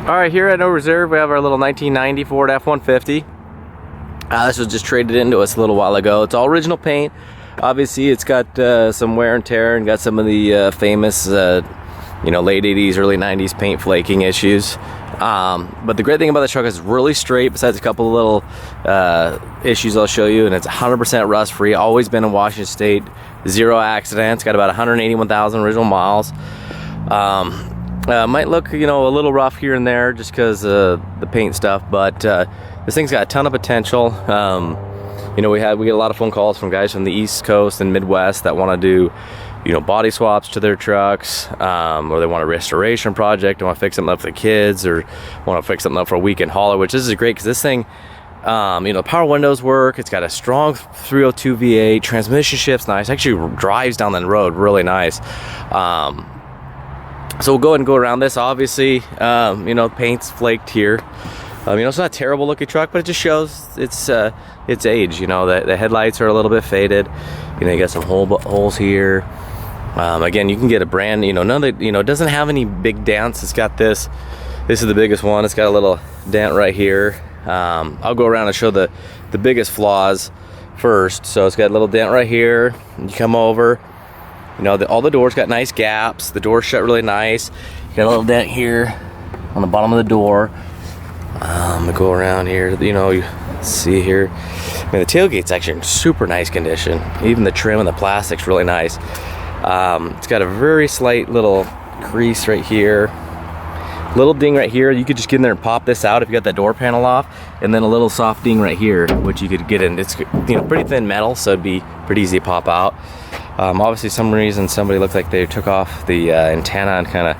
Alright, here at No Reserve we have our little 1990 Ford F150. This was just traded into us a little while ago. It's all original paint. Obviously it's got some wear and tear and got some of the famous late 80s, early 90s paint flaking issues. But the great thing about the truck is it's really straight, besides a couple of little issues I'll show you, and it's 100% rust free. Always been in Washington State, 0 accidents, got about 181,000 original miles. Might look, a little rough here and there just because the paint stuff, but this thing's got a ton of potential. We get a lot of phone calls from guys from the East Coast and Midwest that want to do, body swaps to their trucks, or they want a restoration project, they want to fix something up for the kids, or want to fix something up for a weekend hauler, which this is great because this thing, power windows work. It's got a strong 302 V8, transmission shift's nice, actually drives down the road really nice. So we'll go ahead and go around this. Obviously, paint's flaked here. It's not a terrible looking truck, but it just shows its age. The headlights are a little bit faded. You got some holes here. Again, you can get a brand, none of the, it doesn't have any big dents. It's got this is the biggest one. It's got a little dent right here. I'll go around and show the biggest flaws first. So it's got a little dent right here. You come over, all the doors got nice gaps. The door's shut really nice. You got a little dent here on the bottom of the door. I go around here, you see here. The tailgate's actually in super nice condition. Even the trim and the plastic's really nice. It's got a very slight little crease right here. Little ding right here. You could just get in there and pop this out if you got that door panel off. And then a little soft ding right here, which you could get in. It's pretty thin metal, so it'd be pretty easy to pop out. Obviously, some reason somebody looked like they took off the antenna and kind of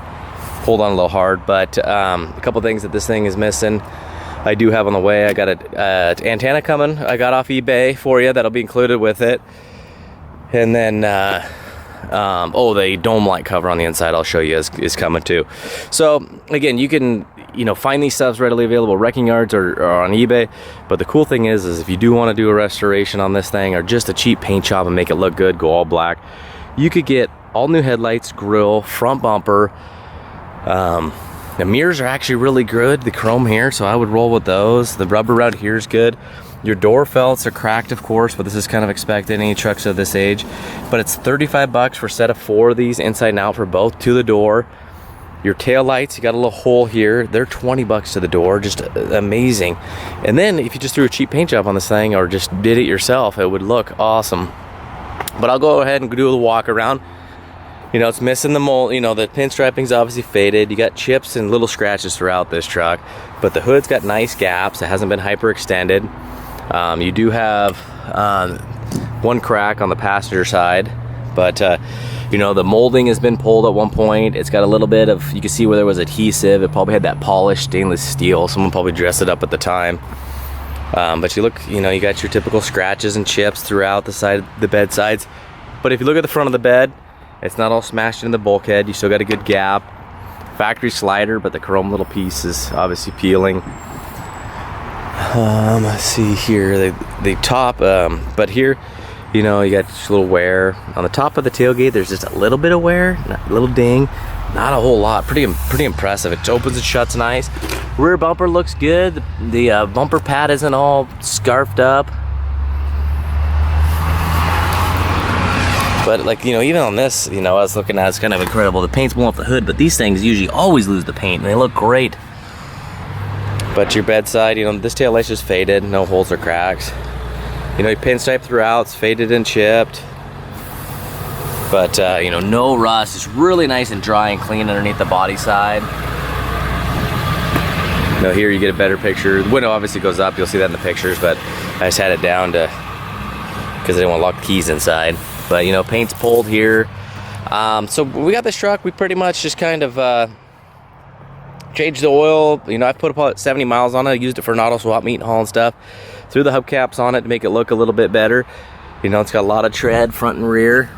pulled on a little hard, but a couple things that this thing is missing I do have on the way. I got an antenna coming. I got off eBay for you. That'll be included with it. And then the dome light cover on the inside I'll show you is coming too. So again, you can find these stuffs readily available wrecking yards or on eBay. But the cool thing is if you do want to do a restoration on this thing or just a cheap paint job and make it look good, go all black, you could get all new headlights, grille, front bumper. The mirrors are actually really good, the chrome here, so I would roll with those. The rubber around here is good. Your door felts are cracked, of course, but this is kind of expected in any trucks of this age. But it's $35 for a set of 4 of these, inside and out for both, to the door. Your tail lights, you got a little hole here. They're $20 to the door, just amazing. And then if you just threw a cheap paint job on this thing or just did it yourself, it would look awesome. But I'll go ahead and do the walk around. It's missing the mold, the pinstriping's obviously faded. You got chips and little scratches throughout this truck, but the hood's got nice gaps. It hasn't been hyperextended. You do have one crack on the passenger side, but the molding has been pulled at one point. It's got a little bit of, you can see where there was adhesive. It probably had that polished stainless steel. Someone probably dressed it up at the time. But you look, you got your typical scratches and chips throughout the bed sides. But if you look at the front of the bed, it's not all smashed in the bulkhead. You still got a good gap. Factory slider, but the chrome little piece is obviously peeling. Let's see here, the top, but here, you got just a little wear. On the top of the tailgate, there's just a little bit of wear, a little ding. Not a whole lot, pretty impressive. It opens and shuts nice. Rear bumper looks good. The bumper pad isn't all scarfed up. But even on this, I was looking at, it's kind of incredible. The paint's blown off the hood, but these things usually always lose the paint and they look great. But your bedside, this tail light's just faded, no holes or cracks. You pinstripe throughout, it's faded and chipped. But no rust. It's really nice and dry and clean underneath the body side. Here you get a better picture. The window obviously goes up, you'll see that in the pictures, but I just had it down because I didn't want to lock the keys inside. But paint's pulled here. So we got this truck, we pretty much just kind of changed the oil. I put about 70 miles on it. I used it for an auto swap, meat and haul and stuff. Threw the hubcaps on it to make it look a little bit better. It's got a lot of tread front and rear.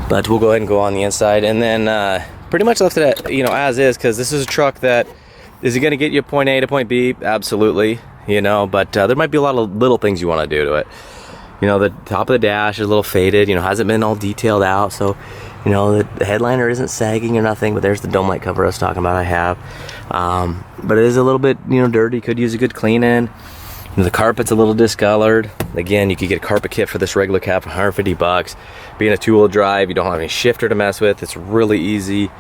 But we'll go ahead and go on the inside, and then pretty much left it at, as is, because this is a truck that is it going to get you point A to point B? Absolutely. But there might be a lot of little things you want to do to it. The top of the dash is a little faded, hasn't been all detailed out, so You know, the headliner isn't sagging or nothing, but there's the dome light cover I was talking about I have. But it is a little bit, you know, dirty. Could use a good cleaning. You know, the carpet's a little discolored. Again, you could get a carpet kit for this regular cab for 150 bucks. Being a two-wheel drive, you don't have any shifter to mess with. It's really easy.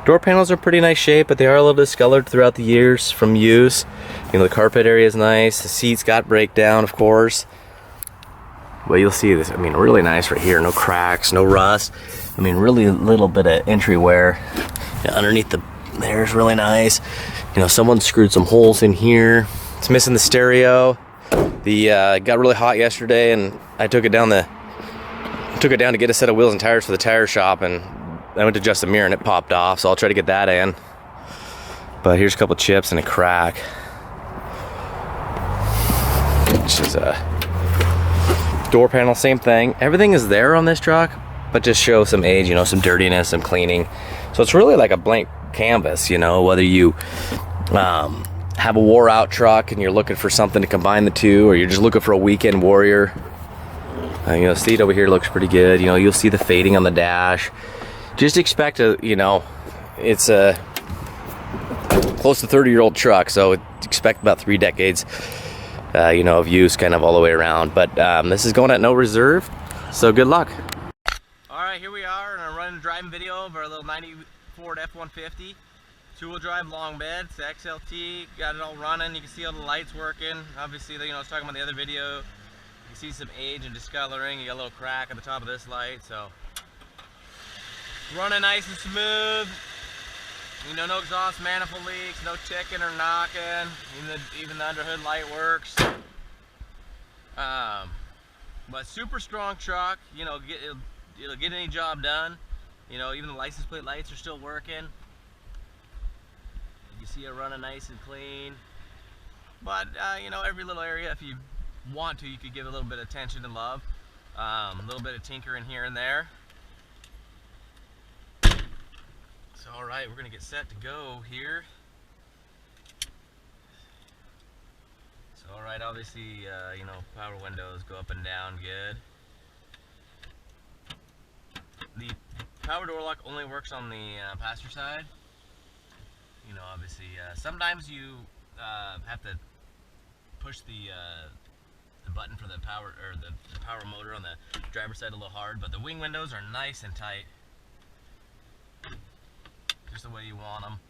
Door panels are pretty nice shape, but they are a little discolored throughout the years from use. You know, the carpet area is nice. The seats got breakdown, of course. Well, you'll see this, I mean, really nice right here. No cracks, no rust. I mean, really a little bit of entry wear. You know, underneath there's really nice. You know, someone screwed some holes in here. It's missing the stereo. It got really hot yesterday, and I took it down to get a set of wheels and tires for the tire shop, and I went to adjust the mirror and it popped off, so I'll try to get that in. But here's a couple chips and a crack. Which is a door panel, same thing. Everything is there on this truck, but just show some age, you know, some dirtiness, some cleaning. So it's really like a blank canvas, you know, whether you have a wore out truck and you're looking for something to combine the two, or you're just looking for a weekend warrior. You know, seat over here looks pretty good. You know, you'll see the fading on the dash. Just expect you know, it's a close to 30-year-old truck, so expect about 3 decades, you know, of use kind of all the way around. But this is going at no reserve, so good luck. All right, here we are in a running driving video of our little 90 Ford F150. Two-wheel drive long bed, it's XLT, got it all running. You can see all the lights working. Obviously, you know, I was talking about the other video. You can see some age and discoloring. You got a little crack at the top of this light, so running nice and smooth. You know, no exhaust manifold leaks, no ticking or knocking. Even the underhood light works. But super strong truck. You know, it'll get any job done. You know, even the license plate lights are still working. You see it running nice and clean. But you know, every little area, if you want to, you could give a little bit of attention and love. A little bit of tinkering here and there. So, all right, we're gonna get set to go here. So, all right, obviously, you know, power windows go up and down good. The power door lock only works on the passenger side. You know, obviously, sometimes you have to push the button for the power, or the power motor on the driver's side a little hard, but the wing windows are nice and tight. Just the way you want them.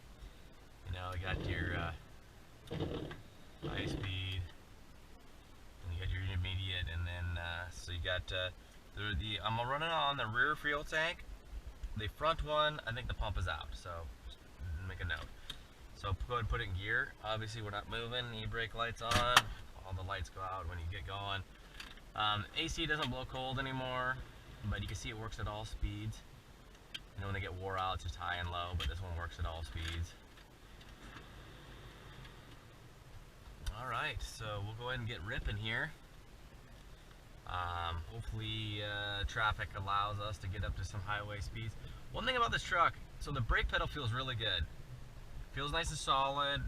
You know, you got your high speed, and you got your intermediate, and then so you got I'm gonna run it on the rear fuel tank. The front one, I think the pump is out, so just make a note. So go ahead and put it in gear. Obviously, we're not moving. E-brake lights on. All the lights go out when you get going. AC doesn't blow cold anymore, but you can see it works at all speeds. You know, when they get wore out, it's just high and low, but this one works at all speeds. Alright, so we'll go ahead and get ripping here. Hopefully traffic allows us to get up to some highway speeds. One thing about this truck, so the brake pedal feels really good. Feels nice and solid.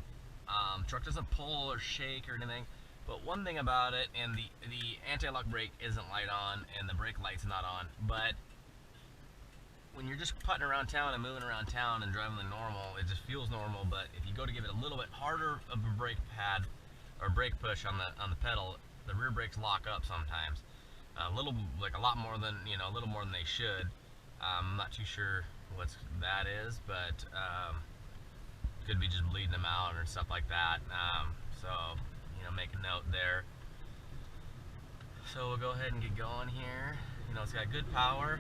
Truck doesn't pull or shake or anything. But one thing about it, and the anti-lock brake isn't light on, and the brake light's not on, but when you're just putting around town and moving around town and driving the normal, it just feels normal. But if you go to give it a little bit harder of a brake pad or brake push on the pedal, the rear brakes lock up sometimes. A lot more than, you know, a little more than they should. I'm not too sure what that is, but could be just bleeding them out or stuff like that. So, you know, make a note there. So we'll go ahead and get going here. You know, it's got good power.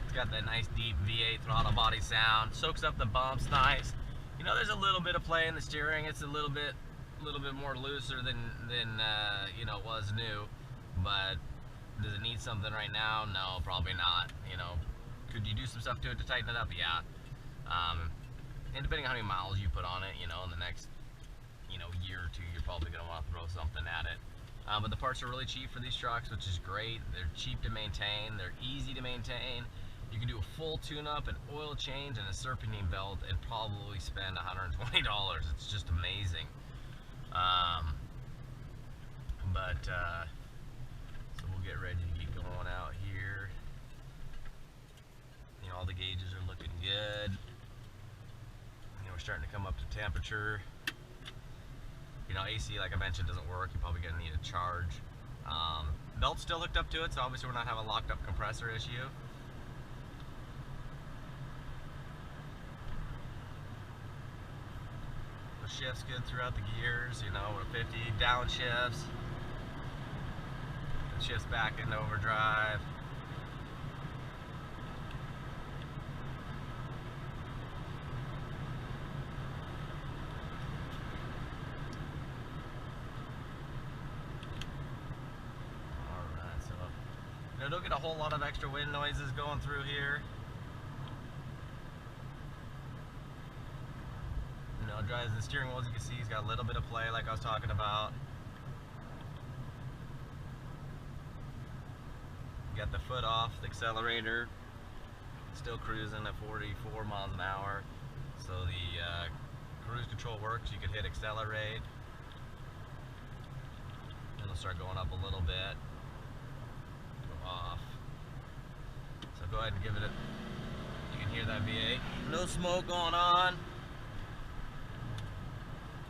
It's got that nice deep V8 throttle body sound. Soaks up the bumps nice. You know, there's a little bit of play in the steering. It's a little bit more looser than you know, it was new. But does it need something right now? No, probably not. You know, could you do some stuff to it to tighten it up? Yeah. And depending on how many miles you put on it, you know, in the next, you know, year or two, you're probably going to want to throw something at it. But the parts are really cheap for these trucks, which is great. They're cheap to maintain. They're easy to maintain. You can do a full tune-up, an oil change, and a serpentine belt, and probably spend $120. It's just amazing. So we'll get ready to get going out here. starting to come up to temperature. You know, AC, like I mentioned, doesn't work. You're probably gonna need a charge. Belt's still hooked up to it, so obviously we're not having a locked up compressor issue. The shift's good throughout the gears, you know, we're 50 downshifts. It shifts back into overdrive. Alright, so you know, don't get a whole lot of extra wind noises going through here. You know, drives the steering wheel, as you can see, he's got a little bit of play like I was talking about. You got the foot off the accelerator, still cruising at 44 miles an hour. So the cruise control works. You can hit accelerate, and it'll start going up a little bit. Go off. So go ahead and give it a, you can hear that V8. No smoke going on.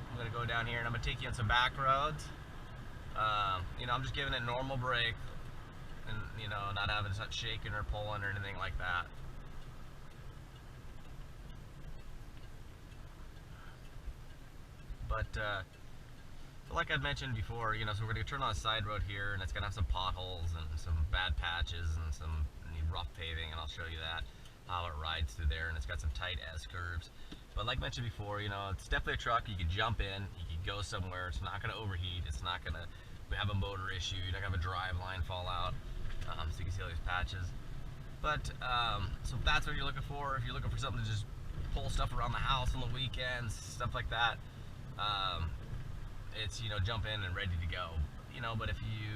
I'm going to go down here and I'm going to take you on some back roads. You know, I'm just giving it normal brake and, you know, not having it shaking or pulling or anything like that. But, like I mentioned before, you know, so we're going to turn on a side road here, and it's going to have some potholes and some bad patches and some rough paving, and I'll show you that, how it rides through there, and it's got some tight S-curves. But like mentioned before, you know, it's definitely a truck. You can jump in, you can go somewhere. It's not going to overheat. It's not going to have a motor issue. You're not going to have a drive line fall out. So you can see all these patches. But, so if that's what you're looking for, if you're looking for something to just pull stuff around the house on the weekends, stuff like that, it's, you know, jump in and ready to go. You know, but if you,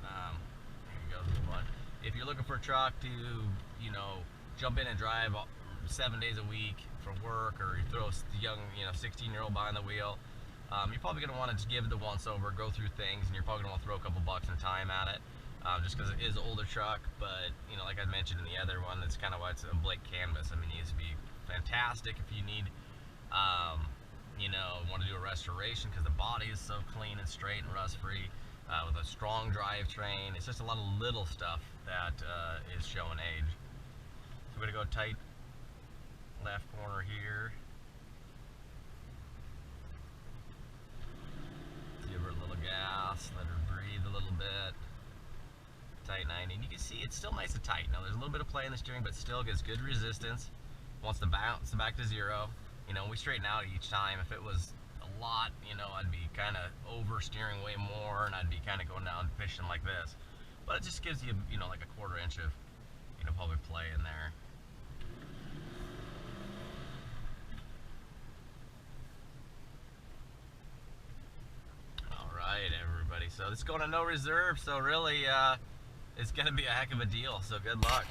here you go, this one. If you're looking for a truck to, you know, jump in and drive 7 days a week for work, or you throw a young, you know, 16-year-old behind the wheel, you're probably going to want to give it the once over, go through things, and you're probably going to want to throw a couple bucks and time at it, just because it is an older truck. But, you know, like I mentioned in the other one, that's kind of why it's a Blk canvas. I mean, it needs to be fantastic if you need, you know, want to do a restoration, because the body is so clean and straight and rust-free, with a strong drivetrain. It's just a lot of little stuff that is showing age. So we're going to go tight left corner here. Give her a little gas, let her breathe a little bit. Tight 90, and you can see it's still nice and tight. Now there's a little bit of play in the steering, but still gets good resistance. Wants to bounce back to zero. You know, we straighten out each time. If it was a lot, you know, I'd be kind of oversteering way more, and I'd be kind of going down fishing like this. But it just gives you, you know, like a quarter inch of, you know, probably play in there. Alright, everybody. So this is going to no reserve, so really, it's going to be a heck of a deal. So good luck.